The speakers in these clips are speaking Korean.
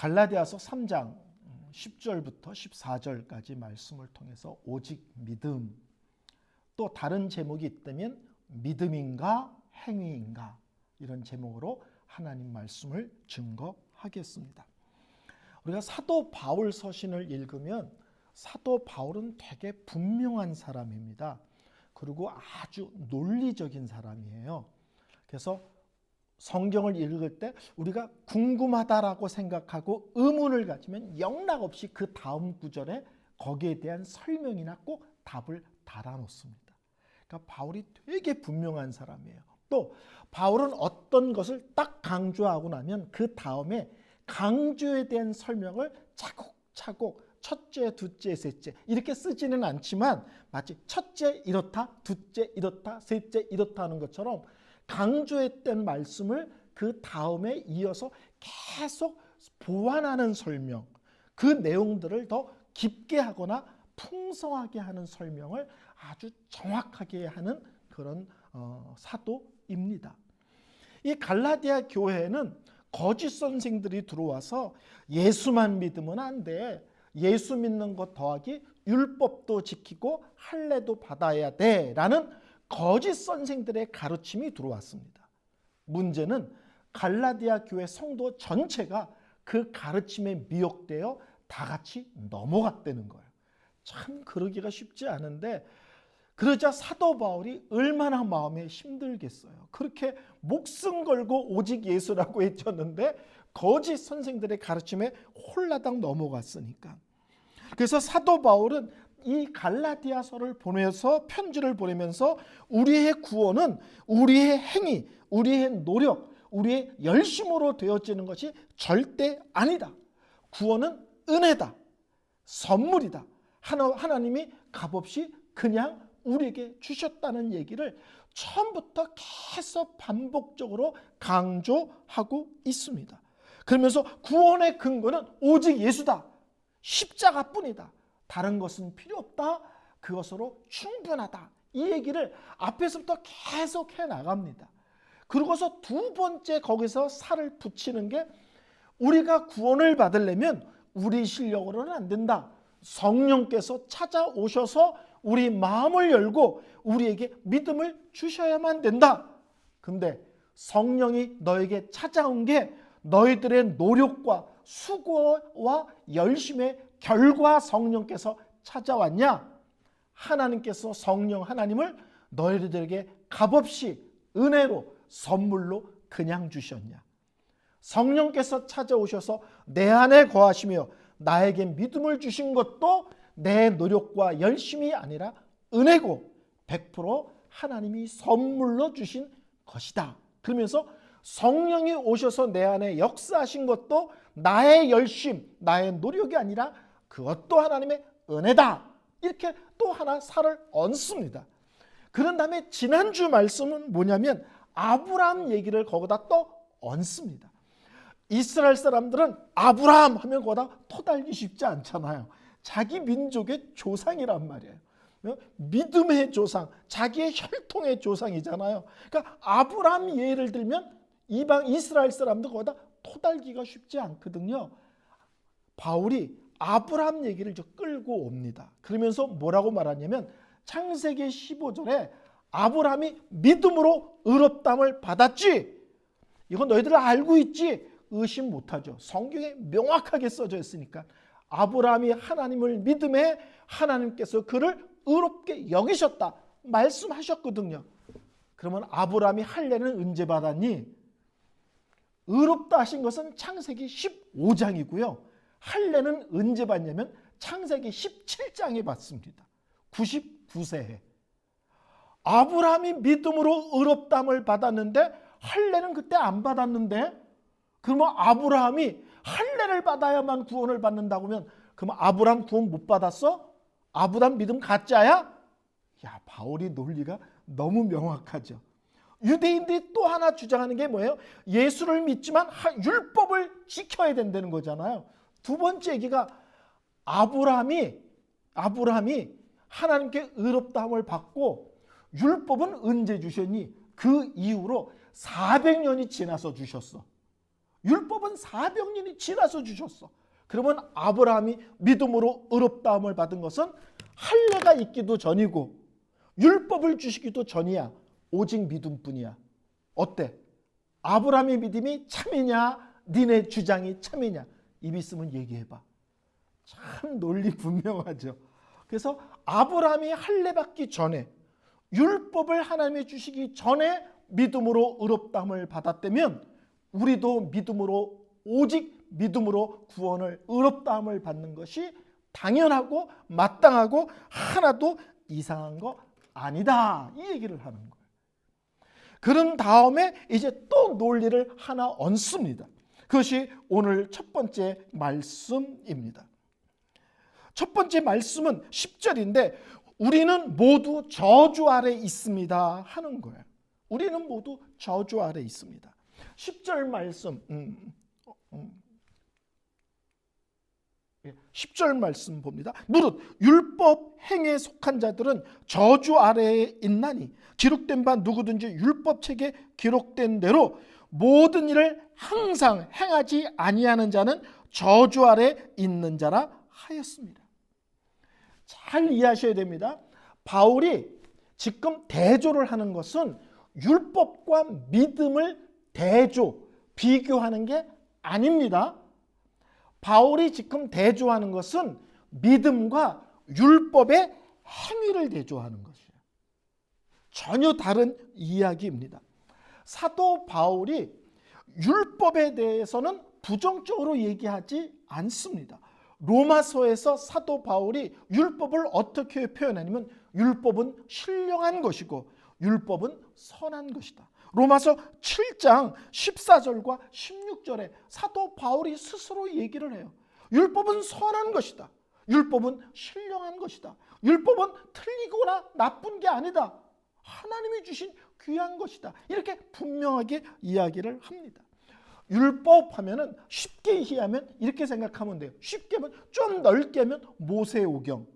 갈라디아서 3장 10절부터 14절까지 말씀을 통해서 오직 믿음, 또 다른 제목이 있다면 믿음인가 행위인가, 이런 제목으로 하나님 말씀을 증거하겠습니다. 우리가 사도 바울 서신을 읽으면 사도 바울은 되게 분명한 사람입니다. 그리고 아주 논리적인 사람이에요. 그래서 성경을 읽을 때 우리가 궁금하다라고 생각하고 의문을 가지면 영락없이 그 다음 구절에 거기에 대한 설명이나 꼭 답을 달아놓습니다. 그러니까 바울이 되게 분명한 사람이에요. 또 바울은 어떤 것을 딱 강조하고 나면 그 다음에 강조에 대한 설명을 차곡차곡 첫째, 둘째, 셋째 이렇게 쓰지는 않지만 마치 첫째 이렇다, 둘째 이렇다, 셋째 이렇다 하는 것처럼 강조했던 말씀을 그 다음에 이어서 계속 보완하는 설명, 그 내용들을 더 깊게 하거나 풍성하게 하는 설명을 아주 정확하게 하는 그런 사도입니다. 이 갈라디아 교회에는 거짓 선생들이 들어와서 예수만 믿으면 안 돼, 예수 믿는 것 더하기 율법도 지키고 할례도 받아야 돼 라는 거짓 선생들의 가르침이 들어왔습니다. 문제는 갈라디아 교회 성도 전체가 그 가르침에 미혹되어 다 같이 넘어갔다는 거예요. 참 그러기가 쉽지 않은데, 그러자 사도 바울이 얼마나 마음에 힘들겠어요. 그렇게 목숨 걸고 오직 예수라고 외쳤는데 거짓 선생들의 가르침에 홀라당 넘어갔으니까. 그래서 사도 바울은 이 갈라디아서를 보내서 편지를 보내면서 우리의 구원은 우리의 행위, 우리의 노력, 우리의 열심으로 되어지는 것이 절대 아니다. 구원은 은혜다, 선물이다. 하나님이 값없이 그냥 우리에게 주셨다는 얘기를 처음부터 계속 반복적으로 강조하고 있습니다. 그러면서 구원의 근거는 오직 예수다, 십자가뿐이다, 다른 것은 필요 없다, 그것으로 충분하다, 이 얘기를 앞에서부터 계속 해나갑니다. 그러고서 두 번째 거기서 살을 붙이는 게, 우리가 구원을 받으려면 우리 실력으로는 안 된다. 성령께서 찾아오셔서 우리 마음을 열고 우리에게 믿음을 주셔야만 된다. 근데 성령이 너에게 찾아온 게 너희들의 노력과 수고와 열심의 결과 성령께서 찾아왔냐? 하나님께서 성령 하나님을 너희들에게 값없이 은혜로 선물로 그냥 주셨냐? 성령께서 찾아오셔서 내 안에 거하시며 나에게 믿음을 주신 것도 내 노력과 열심이 아니라 은혜고 100% 하나님이 선물로 주신 것이다. 그러면서 성령이 오셔서 내 안에 역사하신 것도 나의 열심, 나의 노력이 아니라 그것도 하나님의 은혜다. 이렇게 또 하나 살을 얹습니다. 그런 다음에 지난주 말씀은 뭐냐면 아브라함 얘기를 거기다 또 얹습니다. 이스라엘 사람들은 아브라함 하면 거기다 토달기 쉽지 않잖아요. 자기 민족의 조상이란 말이에요. 믿음의 조상, 자기의 혈통의 조상이잖아요. 그러니까 아브라함 예를 들면 이방 이스라엘 사람도 거기다 토달기가 쉽지 않거든요. 바울이 아브라함 얘기를 좀 끌고 옵니다. 그러면서 뭐라고 말하냐면 창세기 15절에 아브라함이 믿음으로 의롭다함을 받았지, 이건 너희들 알고 있지, 의심 못하죠. 성경에 명확하게 써져 있으니까. 아브라함이 하나님을 믿음에 하나님께서 그를 의롭게 여기셨다 말씀하셨거든요. 그러면 아브라함이 할례는 언제 받았니? 의롭다 하신 것은 창세기 15장이고요. 할례는 언제 받냐면 창세기 17장에 받습니다. 99세에. 아브라함이 믿음으로 의롭다함을 받았는데 할례는 그때 안 받았는데, 그러면 아브라함이 할례를 받아야만 구원을 받는다고 하면 그럼 아브라함 구원 못 받았어? 아브라함 믿음 가짜야? 야, 바울이 논리가 너무 명확하죠. 유대인들이 또 하나 주장하는 게 뭐예요? 예수를 믿지만 율법을 지켜야 된다는 거잖아요. 두 번째 얘기가 아브라함이 하나님께 의롭다함을 받고 율법은 언제 주셨니? 그 이후로 400년이 지나서 주셨어. 율법은 400년이 지나서 주셨어. 그러면 아브라함이 믿음으로 의롭다함을 받은 것은 할례가 있기도 전이고 율법을 주시기도 전이야. 오직 믿음뿐이야. 어때? 아브라함의 믿음이 참이냐 니네 주장이 참이냐? 입 있으면 얘기해봐. 참 논리 분명하죠. 그래서 아브라함이 할례 받기 전에 율법을 하나님이 주시기 전에 믿음으로 의롭다함을 받았다면 우리도 믿음으로 오직 믿음으로 구원을 의롭다함을 받는 것이 당연하고 마땅하고 하나도 이상한 거 아니다. 이 얘기를 하는 거예요. 그런 다음에 이제 또 논리를 하나 얹습니다. 그것이 오늘 첫 번째 말씀입니다. 첫 번째 말씀은 10절인데 우리는 모두 저주 아래 있습니다 하는 거예요. 우리는 모두 저주 아래 있습니다. 10절 말씀 10절 말씀 봅니다. 무릇 율법 행에 속한 자들은 저주 아래에 있나니 기록된 바 누구든지 율법책에 기록된 대로 모든 일을 항상 행하지 아니하는 자는 저주 아래 있는 자라 하였습니다. 잘 이해하셔야 됩니다. 바울이 지금 대조를 하는 것은 율법과 믿음을 비교하는 게 아닙니다. 바울이 지금 대조하는 것은 믿음과 율법의 행위를 대조하는 것이에요. 전혀 다른 이야기입니다. 사도 바울이 율법에 대해서는 부정적으로 얘기하지 않습니다. 로마서에서 사도 바울이 율법을 어떻게 표현하냐면 율법은 신령한 것이고 율법은 선한 것이다. 로마서 7장 14절과 16절에 사도 바울이 스스로 얘기를 해요. 율법은 선한 것이다. 율법은 신령한 것이다. 율법은 틀리거나 나쁜 게 아니다. 하나님이 주신 귀한 것이다. 이렇게 분명하게 이야기를 합니다. 율법 하면은 쉽게 이해하면 이렇게 생각하면 돼요. 쉽게 하면 좀 넓게 하면 모세오경.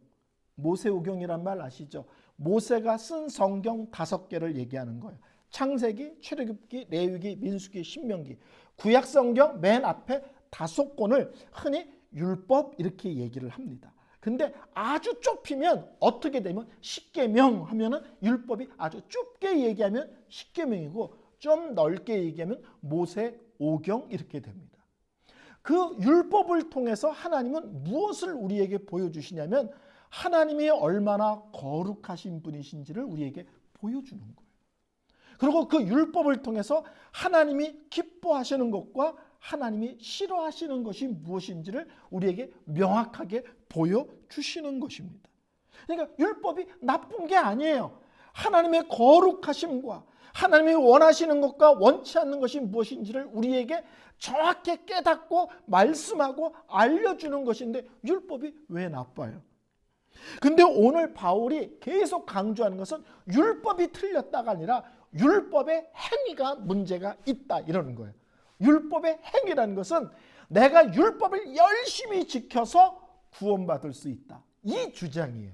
모세오경이란 말 아시죠? 모세가 쓴 성경 5개를 얘기하는 거예요. 창세기, 출애굽기, 레위기, 민수기, 신명기. 구약 성경 맨 앞에 5권을 흔히 율법 이렇게 얘기를 합니다. 근데 아주 좁히면 어떻게 되면 십계명 하면은 율법이 아주 좁게 얘기하면 십계명이고 좀 넓게 얘기하면 모세오경 이렇게 됩니다. 그 율법을 통해서 하나님은 무엇을 우리에게 보여주시냐면 하나님이 얼마나 거룩하신 분이신지를 우리에게 보여주는 거예요. 그리고 그 율법을 통해서 하나님이 기뻐하시는 것과 하나님이 싫어하시는 것이 무엇인지를 우리에게 명확하게 보여주시는 것입니다. 그러니까 율법이 나쁜 게 아니에요. 하나님의 거룩하심과 하나님이 원하시는 것과 원치 않는 것이 무엇인지를 우리에게 정확히 깨닫고 말씀하고 알려주는 것인데 율법이 왜 나빠요? 근데 오늘 바울이 계속 강조하는 것은 율법이 틀렸다가 아니라 율법의 행위가 문제가 있다 이러는 거예요. 율법의 행위라는 것은 내가 율법을 열심히 지켜서 구원받을 수 있다. 이 주장이에요.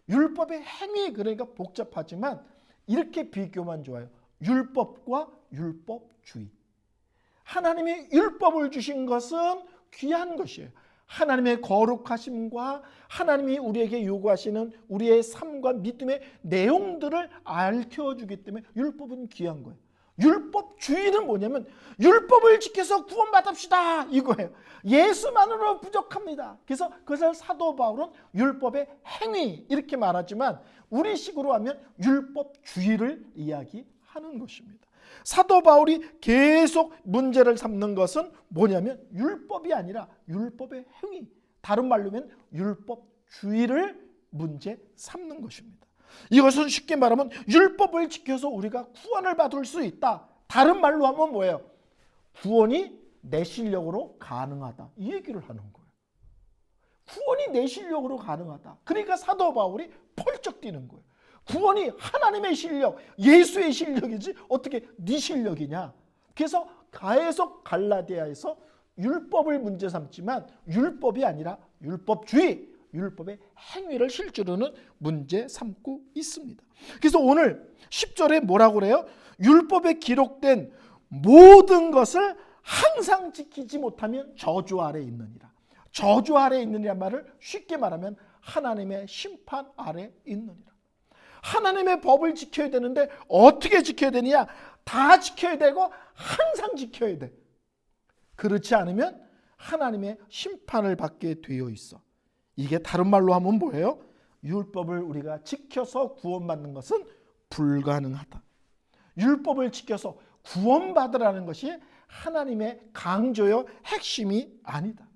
율법의 행위 그러니까 복잡하지만 이렇게 비교만 좋아요. 율법과 율법주의. 하나님이 율법을 주신 것은 귀한 것이에요. 하나님의 거룩하심과 하나님이 우리에게 요구하시는 우리의 삶과 믿음의 내용들을 알려주기 때문에 율법은 귀한 거예요. 율법주의는 뭐냐면 율법을 지켜서 구원받읍시다 이거예요. 예수만으로 부족합니다. 그래서 그것을 사도 바울은 율법의 행위 이렇게 말하지만 우리식으로 하면 율법주의를 이야기하는 것입니다. 사도 바울이 계속 문제를 삼는 것은 뭐냐면 율법이 아니라 율법의 행위, 다른 말로 하면 율법주의를 문제 삼는 것입니다. 이것은 쉽게 말하면 율법을 지켜서 우리가 구원을 받을 수 있다. 다른 말로 하면 뭐예요? 구원이 내 실력으로 가능하다. 이 얘기를 하는 거예요. 구원이 내 실력으로 가능하다. 그러니까 사도 바울이 펄쩍 뛰는 거예요. 구원이 하나님의 실력, 예수의 실력이지 어떻게 네 실력이냐. 그래서 계속 갈라디아에서 율법을 문제 삼지만 율법이 아니라 율법주의, 율법의 행위를 실제로는 문제 삼고 있습니다. 그래서 오늘 10절에 뭐라고 그래요? 율법에 기록된 모든 것을 항상 지키지 못하면 저주 아래 있느니라. 저주 아래 있느니란 말을 쉽게 말하면 하나님의 심판 아래 있느니라. 하나님의 법을 지켜야 되는데 어떻게 지켜야 되느냐? 다 지켜야 되고 항상 지켜야 돼. 그렇지 않으면 하나님의 심판을 받게 되어 있어. 이게 다른 말로 하면 뭐예요? 율법을 우리가 지켜서 구원받는 것은 불가능하다. 율법을 지켜서 구원받으라는 것이 하나님의 강조요 핵심이 아니다.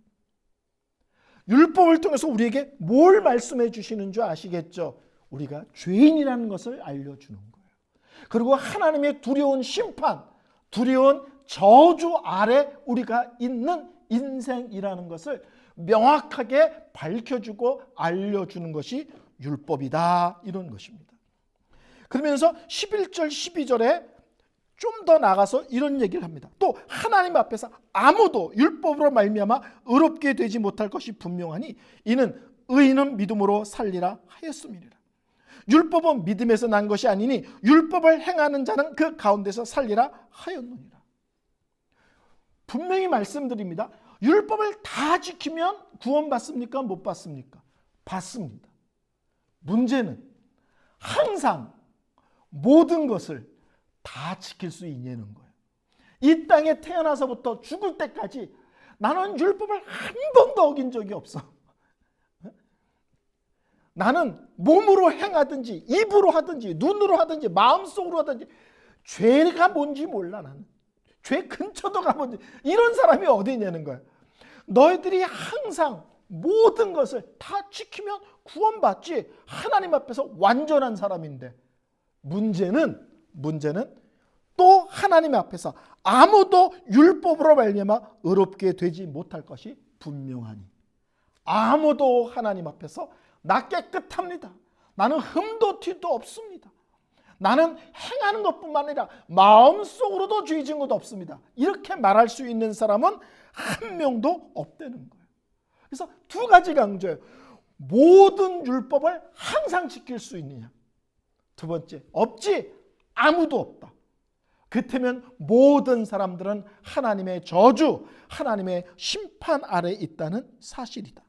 율법을 통해서 우리에게 뭘 말씀해 주시는 줄 아시겠죠? 우리가 죄인이라는 것을 알려주는 거예요. 그리고 하나님의 두려운 심판, 두려운 저주 아래 우리가 있는 인생이라는 것을 명확하게 밝혀주고 알려주는 것이 율법이다, 이런 것입니다. 그러면서 11절 12절에 좀 더 나가서 이런 얘기를 합니다. 또 하나님 앞에서 아무도 율법으로 말미암아 의롭게 되지 못할 것이 분명하니 이는 의인은 믿음으로 살리라 하였음이니라. 율법은 믿음에서 난 것이 아니니 율법을 행하는 자는 그 가운데서 살리라 하였느니라. 분명히 말씀드립니다. 율법을 다 지키면 구원받습니까? 못 받습니까? 받습니다. 문제는 항상 모든 것을 다 지킬 수 있냐는 거예요. 이 땅에 태어나서부터 죽을 때까지 나는 율법을 한 번도 어긴 적이 없어. 나는 몸으로 행하든지 입으로 하든지 눈으로 하든지 마음속으로 하든지 죄가 뭔지 몰라. 나는 죄 근처도 가본 이런 사람이 어디 있냐는 거야. 너희들이 항상 모든 것을 다 지키면 구원받지. 하나님 앞에서 완전한 사람인데 문제는 또 하나님 앞에서 아무도 율법으로 말미암아 의롭게 되지 못할 것이 분명하니 아무도 하나님 앞에서 나 깨끗합니다. 나는 흠도 티도 없습니다. 나는 행하는 것뿐만 아니라 마음속으로도 죄 지은 것도 없습니다. 이렇게 말할 수 있는 사람은 한 명도 없다는 거예요. 그래서 두 가지 강조예요. 모든 율법을 항상 지킬 수 있느냐. 두 번째, 없지. 아무도 없다. 그렇다면 모든 사람들은 하나님의 저주, 하나님의 심판 아래 있다는 사실이다.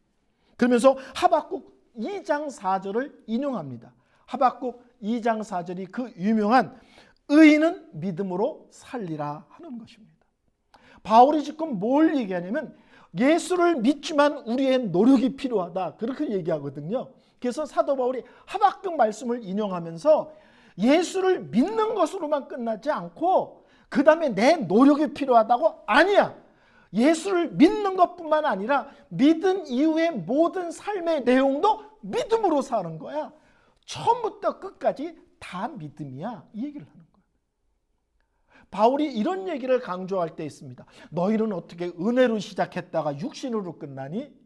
그러면서 하박국 2장 4절을 인용합니다. 하박국 2장 4절이 그 유명한 의인은 믿음으로 살리라 하는 것입니다. 바울이 지금 뭘 얘기하냐면 예수를 믿지만 우리의 노력이 필요하다, 그렇게 얘기하거든요. 그래서 사도 바울이 하박국 말씀을 인용하면서 예수를 믿는 것으로만 끝나지 않고 그 다음에 내 노력이 필요하다고? 아니야. 예수를 믿는 것뿐만 아니라 믿은 이후의 모든 삶의 내용도 믿음으로 사는 거야. 처음부터 끝까지 다 믿음이야, 이 얘기를 하는 거야. 바울이 이런 얘기를 강조할 때 있습니다. 너희는 어떻게 은혜로 시작했다가 육신으로 끝나니?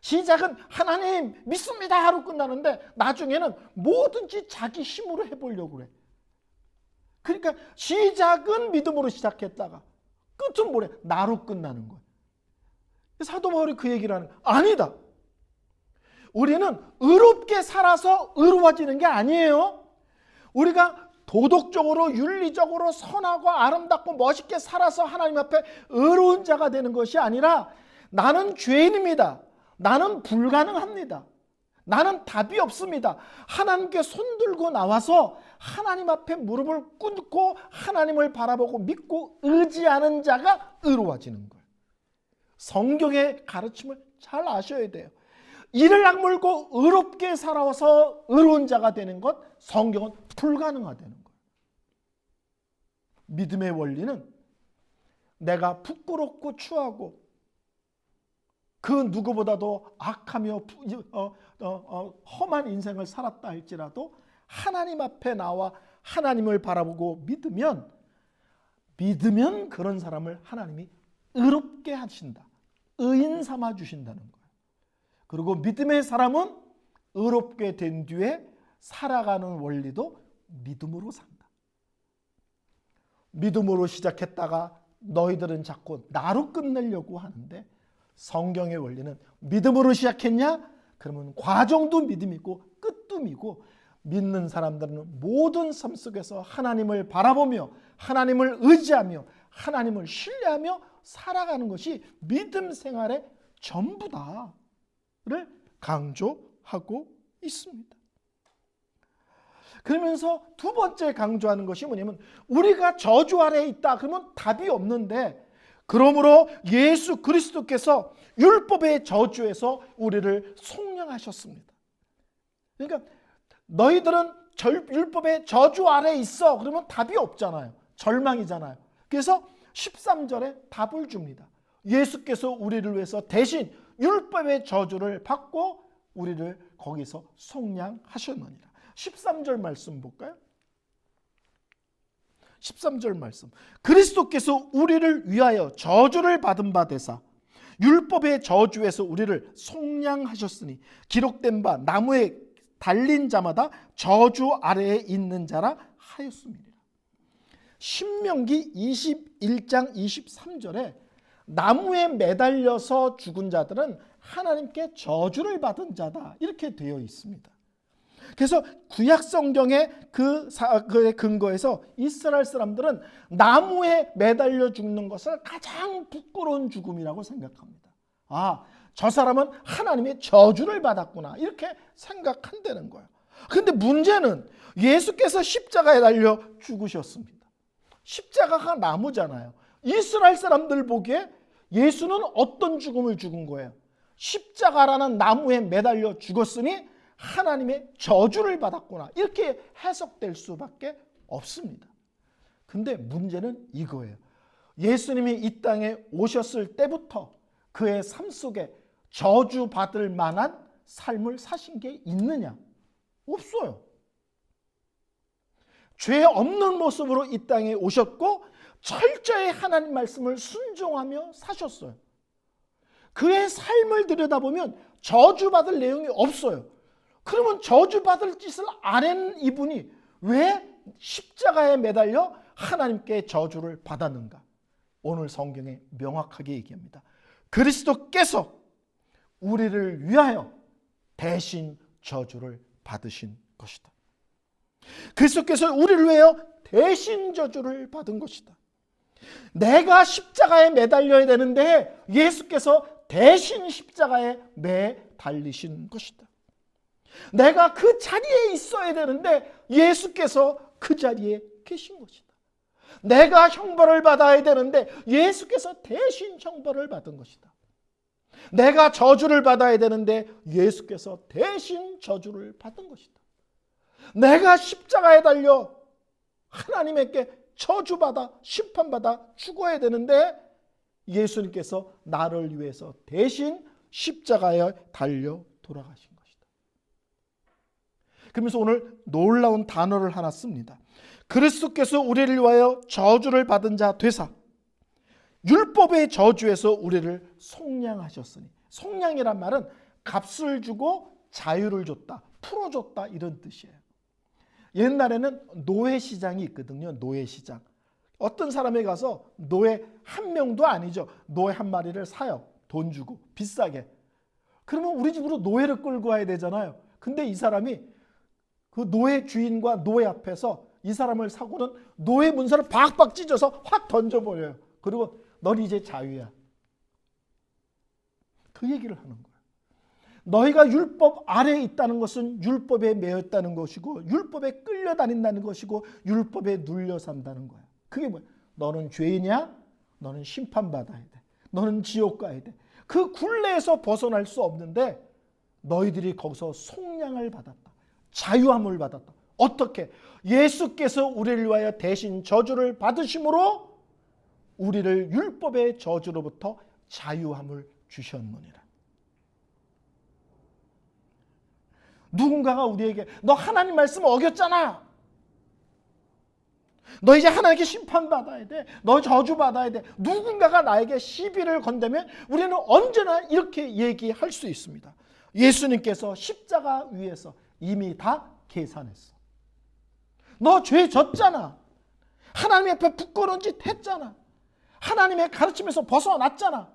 시작은 하나님 믿습니다 하고 끝나는데 나중에는 뭐든지 자기 힘으로 해보려고 그래. 그러니까 시작은 믿음으로 시작했다가 끝은 뭐래? 나로 끝나는 거야. 사도 바울이 그 얘기를 하는 거야. 아니다. 우리는 의롭게 살아서 의로워지는 게 아니에요. 우리가 도덕적으로 윤리적으로 선하고 아름답고 멋있게 살아서 하나님 앞에 의로운 자가 되는 것이 아니라 나는 죄인입니다. 나는 불가능합니다. 나는 답이 없습니다. 하나님께 손들고 나와서 하나님 앞에 무릎을 꿇고 하나님을 바라보고 믿고 의지하는 자가 의로워지는 거예요. 성경의 가르침을 잘 아셔야 돼요. 이를 악물고 의롭게 살아서 의로운 자가 되는 것, 성경은 불가능하다는 거예요. 믿음의 원리는 내가 부끄럽고 추하고 그 누구보다도 악하며 험한 인생을 살았다 할지라도 하나님 앞에 나와 하나님을 바라보고 믿으면 그런 사람을 하나님이 의롭게 하신다. 의인 삼아 주신다는 거예요. 그리고 믿음의 사람은 의롭게 된 뒤에 살아가는 원리도 믿음으로 산다. 믿음으로 시작했다가 너희들은 자꾸 나로 끝내려고 하는데 성경의 원리는 믿음으로 시작했냐? 그러면 과정도 믿음이고 끝도 믿고 믿는 사람들은 모든 삶 속에서 하나님을 바라보며 하나님을 의지하며 하나님을 신뢰하며 살아가는 것이 믿음 생활의 전부다를 강조하고 있습니다. 그러면서 두 번째 강조하는 것이 뭐냐면 우리가 저주 아래에 있다 그러면 답이 없는데 그러므로 예수 그리스도께서 율법의 저주에서 우리를 속량하셨습니다. 그러니까 너희들은 율법의 저주 아래에 있어 그러면 답이 없잖아요. 절망이잖아요. 그래서 13절에 답을 줍니다. 예수께서 우리를 위해서 대신 율법의 저주를 받고 우리를 거기서 속량하셨느니라. 13절 말씀 볼까요? 13절 말씀. 그리스도께서 우리를 위하여 저주를 받은 바 되사 율법의 저주에서 우리를 속량하셨으니 기록된 바 나무에 달린 자마다 저주 아래에 있는 자라 하였습니다. 신명기 21장 23절에 나무에 매달려서 죽은 자들은 하나님께 저주를 받은 자다 이렇게 되어 있습니다. 그래서 구약 성경의 그에 근거해서 이스라엘 사람들은 나무에 매달려 죽는 것을 가장 부끄러운 죽음이라고 생각합니다. 아, 저 사람은 하나님의 저주를 받았구나 이렇게 생각한다는 거예요. 그런데 문제는 예수께서 십자가에 달려 죽으셨습니다. 십자가가 나무잖아요. 이스라엘 사람들 보기에 예수는 어떤 죽음을 죽은 거예요? 십자가라는 나무에 매달려 죽었으니 하나님의 저주를 받았구나 이렇게 해석될 수밖에 없습니다. 근데 문제는 이거예요. 예수님이 이 땅에 오셨을 때부터 그의 삶 속에 저주받을 만한 삶을 사신 게 있느냐? 없어요. 죄 없는 모습으로 이 땅에 오셨고 철저히 하나님 말씀을 순종하며 사셨어요. 그의 삶을 들여다보면 저주받을 내용이 없어요. 그러면 저주받을 짓을 안 한 이분이 왜 십자가에 매달려 하나님께 저주를 받았는가? 오늘 성경에 명확하게 얘기합니다. 그리스도께서 우리를 위하여 대신 저주를 받으신 것이다. 그리스도께서 우리를 위하여 대신 저주를 받은 것이다. 내가 십자가에 매달려야 되는데 예수께서 대신 십자가에 매달리신 것이다. 내가 그 자리에 있어야 되는데 예수께서 그 자리에 계신 것이다. 내가 형벌을 받아야 되는데 예수께서 대신 형벌을 받은 것이다. 내가 저주를 받아야 되는데 예수께서 대신 저주를 받은 것이다. 내가 십자가에 달려 하나님께 저주받아 심판받아 죽어야 되는데 예수님께서 나를 위해서 대신 십자가에 달려 돌아가신 것이다. 그러면서 오늘 놀라운 단어를 하나 씁니다. 그리스도께서 우리를 위하여 저주를 받은 자 되사 율법의 저주에서 우리를 속량하셨으니, 속량이란 말은 값을 주고 자유를 줬다, 풀어줬다 이런 뜻이에요. 옛날에는 노예시장이 있거든요. 노예시장. 어떤 사람에 가서 노예 한 명도 아니죠. 노예 한 마리를 사요. 돈 주고 비싸게. 그러면 우리 집으로 노예를 끌고 와야 되잖아요. 근데 이 사람이 그 노예 주인과 노예 앞에서 이 사람을 사고는 노예 문서를 박박 찢어서 확 던져버려요. 그리고 넌 이제 자유야. 그 얘기를 하는 거예요. 너희가 율법 아래에 있다는 것은 율법에 매였다는 것이고 율법에 끌려다닌다는 것이고 율법에 눌려 산다는 거야. 그게 뭐야? 너는 죄인이야? 너는 심판받아야 돼. 너는 지옥 가야 돼. 그 굴레에서 벗어날 수 없는데 너희들이 거기서 속량을 받았다. 자유함을 받았다. 어떻게? 예수께서 우리를 위하여 대신 저주를 받으심으로 우리를 율법의 저주로부터 자유함을 주셨느니라. 누군가가 우리에게 너 하나님 말씀 어겼잖아. 너 이제 하나님께 심판받아야 돼. 너 저주받아야 돼. 누군가가 나에게 시비를 건다면 우리는 언제나 이렇게 얘기할 수 있습니다. 예수님께서 십자가 위에서 이미 다 계산했어. 너 죄 졌잖아. 하나님 앞에 부끄러운 짓 했잖아. 하나님의 가르침에서 벗어났잖아.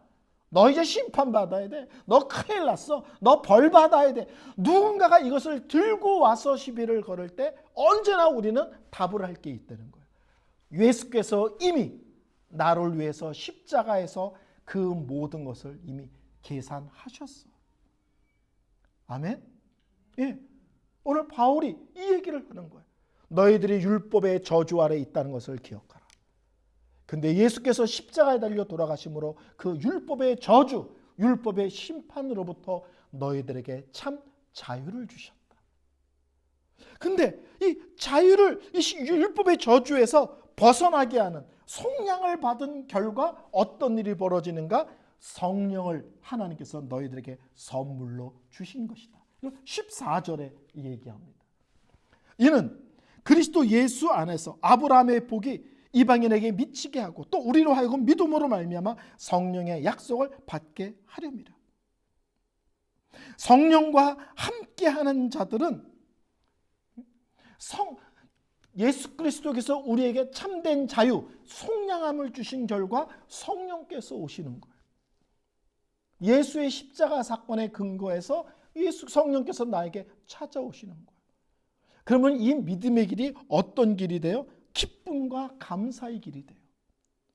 너 이제 심판받아야 돼. 너 큰일 났어. 너 벌 받아야 돼. 누군가가 이것을 들고 와서 시비를 걸을 때 언제나 우리는 답을 할 게 있다는 거예요. 예수께서 이미 나를 위해서 십자가에서 그 모든 것을 이미 계산하셨어. 아멘? 예. 오늘 바울이 이 얘기를 하는 거예요. 너희들이 율법의 저주 아래 있다는 것을 기억하라. 근데 예수께서 십자가에 달려 돌아가심으로 그 율법의 저주, 율법의 심판으로부터 너희들에게 참 자유를 주셨다. 근데 이 자유를 이 율법의 저주에서 벗어나게 하는 속량을 받은 결과 어떤 일이 벌어지는가? 성령을 하나님께서 너희들에게 선물로 주신 것이다. 14절에 얘기합니다. 이는 그리스도 예수 안에서 아브라함의 복이 이방인에게 미치게 하고 또 우리로 하여금 믿음으로 말미암아 성령의 약속을 받게 하렵니다. 성령과 함께하는 자들은 예수 그리스도께서 우리에게 참된 자유, 속량함을 주신 결과 성령께서 오시는 거예요. 예수의 십자가 사건의 근거에서 성령께서 나에게 찾아오시는 거예요. 그러면 이 믿음의 길이 어떤 길이 돼요? 기쁨과 감사의 길이 돼요.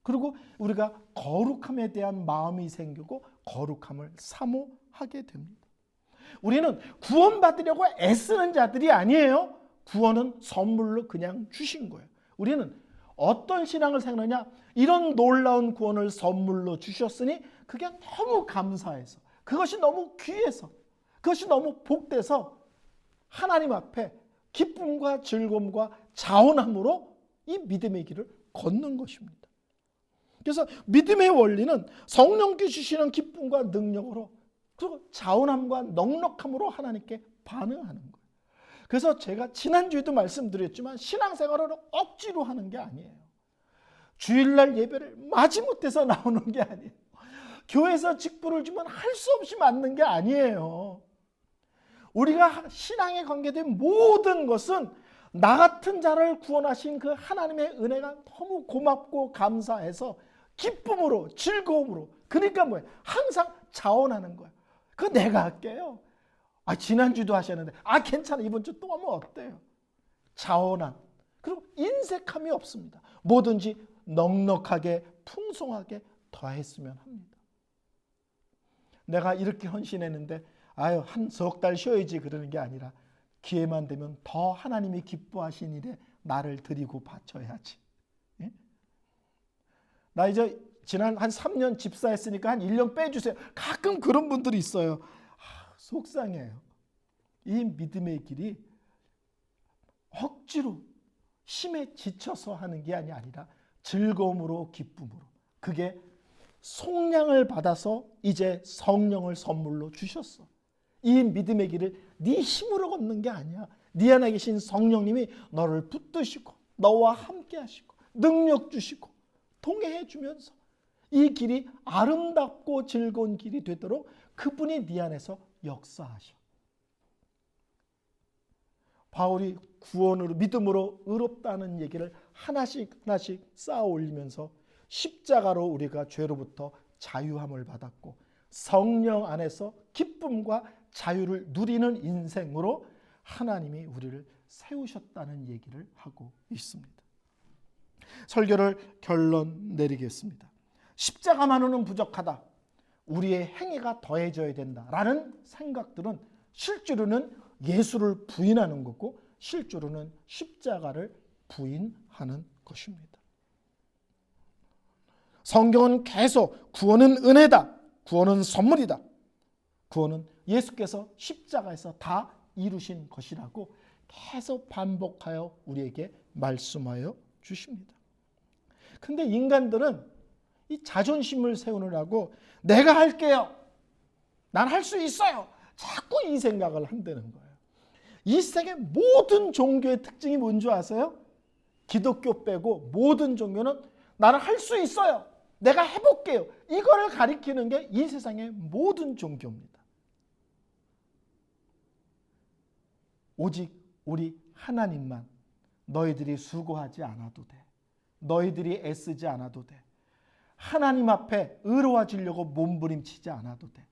그리고 우리가 거룩함에 대한 마음이 생기고 거룩함을 사모하게 됩니다. 우리는 구원받으려고 애쓰는 자들이 아니에요. 구원은 선물로 그냥 주신 거예요. 우리는 어떤 신앙을 생각하냐? 이런 놀라운 구원을 선물로 주셨으니 그게 너무 감사해서, 그것이 너무 귀해서, 그것이 너무 복돼서 하나님 앞에 기쁨과 즐거움과 자원함으로 이 믿음의 길을 걷는 것입니다. 그래서 믿음의 원리는 성령께 주시는 기쁨과 능력으로, 그리고 자원함과 넉넉함으로 하나님께 반응하는 거예요. 그래서 제가 지난주에도 말씀드렸지만 신앙생활을 억지로 하는 게 아니에요. 주일날 예배를 마지못해서 나오는 게 아니에요. 교회에서 직분을 주면 할 수 없이 맡는 게 아니에요. 우리가 신앙에 관계된 모든 것은 나 같은 자를 구원하신 그 하나님의 은혜가 너무 고맙고 감사해서 기쁨으로, 즐거움으로, 그러니까 뭐예요? 항상 자원하는 거예요. 그거 내가 할게요. 지난주도 하셨는데 괜찮아, 이번 주 또 하면 어때요? 자원함, 그리고 인색함이 없습니다. 뭐든지 넉넉하게 풍성하게 더했으면 합니다. 내가 이렇게 헌신했는데 한 석 달 쉬어야지 그러는 게 아니라 기회만 되면 더 하나님이 기뻐하신 일에 나를 드리고 바쳐야지. 예? 나 이제 지난 한 3년 집사했으니까 한 1년 빼주세요. 가끔 그런 분들이 있어요. 속상해요. 이 믿음의 길이 억지로 힘에 지쳐서 하는 게 아니라 즐거움으로, 기쁨으로, 그게 속량을 받아서 이제 성령을 선물로 주셨어. 이 믿음의 길을 네 힘으로 걷는 게 아니야. 네 안에 계신 성령님이 너를 붙드시고 너와 함께 하시고 능력 주시고 동행해 주면서 이 길이 아름답고 즐거운 길이 되도록 그분이 네 안에서 역사하셔. 바울이 구원으로, 믿음으로 의롭다는 얘기를 하나씩 쌓아 올리면서 십자가로 우리가 죄로부터 자유함을 받았고 성령 안에서 기쁨과 자유를 누리는 인생으로 하나님이 우리를 세우셨다는 얘기를 하고 있습니다. 설교를 결론 내리겠습니다. 십자가만으로는 부족하다. 우리의 행위가 더해져야 된다라는 생각들은 실제로는 예수를 부인하는 거고 실제로는 십자가를 부인하는 것입니다. 성경은 계속 구원은 은혜다, 구원은 선물이다, 구원은 예수께서 십자가에서 다 이루신 것이라고 계속 반복하여 우리에게 말씀하여 주십니다. 근데 인간들은 이 자존심을 세우느라고 내가 할게요, 난 할 수 있어요, 자꾸 이 생각을 한다는 거예요. 이 세상의 모든 종교의 특징이 뭔지 아세요? 기독교 빼고 모든 종교는 나는 할 수 있어요, 내가 해볼게요, 이거를 가리키는 게 이 세상의 모든 종교입니다. 오직 우리 하나님만 너희들이 수고하지 않아도 돼, 너희들이 애쓰지 않아도 돼, 하나님 앞에 의로워지려고 몸부림치지 않아도 돼,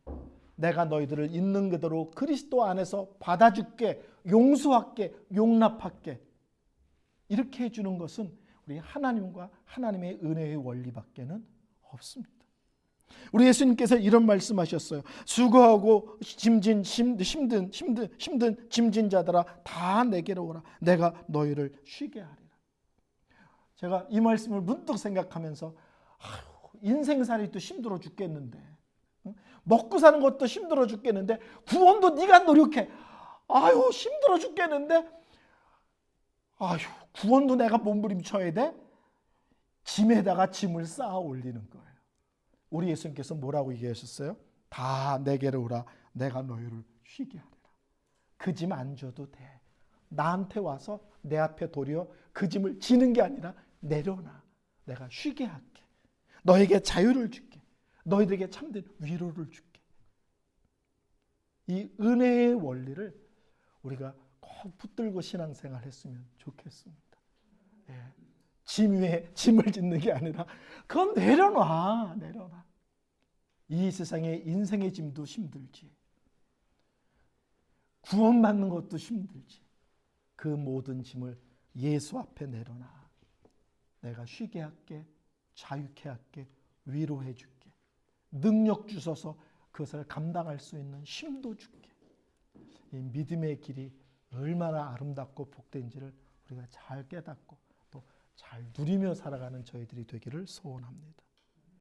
내가 너희들을 있는 그대로 그리스도 안에서 받아줄게, 용서할게, 용납할게, 이렇게 해주는 것은 우리 하나님과 하나님의 은혜의 원리밖에는 없습니다. 우리 예수님께서 이런 말씀하셨어요. 수고하고 힘든 짐진 자들아 다 내게로 오라. 내가 너희를 쉬게 하리라. 제가 이 말씀을 문득 생각하면서 인생살이도 힘들어 죽겠는데, 먹고 사는 것도 힘들어 죽겠는데, 구원도 네가 노력해. 아유 힘들어 죽겠는데, 아유 구원도 내가 몸부림쳐야 돼? 짐에다가 짐을 쌓아 올리는 거예요. 우리 예수님께서 뭐라고 얘기하셨어요? 다 내게로 오라. 내가 너희를 쉬게 하리라. 그 짐 안 져도 돼. 나한테 와서 내 앞에 도리어 그 짐을 지는 게 아니라 내려놔. 내가 쉬게 할게. 너에게 자유를 줄게. 너희들에게 참된 위로를 줄게. 이 은혜의 원리를 우리가 꼭 붙들고 신앙생활 했으면 좋겠습니다. 예. 짐 위에 짐을 짓는 게 아니라 그건 내려놔. 이 세상에 인생의 짐도 힘들지. 구원받는 것도 힘들지. 그 모든 짐을 예수 앞에 내려놔. 내가 쉬게 할게. 자유케 할게. 위로해 줄게. 능력 주셔서 그것을 감당할 수 있는 힘도 줄게. 이 믿음의 길이 얼마나 아름답고 복된지를 우리가 잘 깨닫고 또 잘 누리며 살아가는 저희들이 되기를 소원합니다.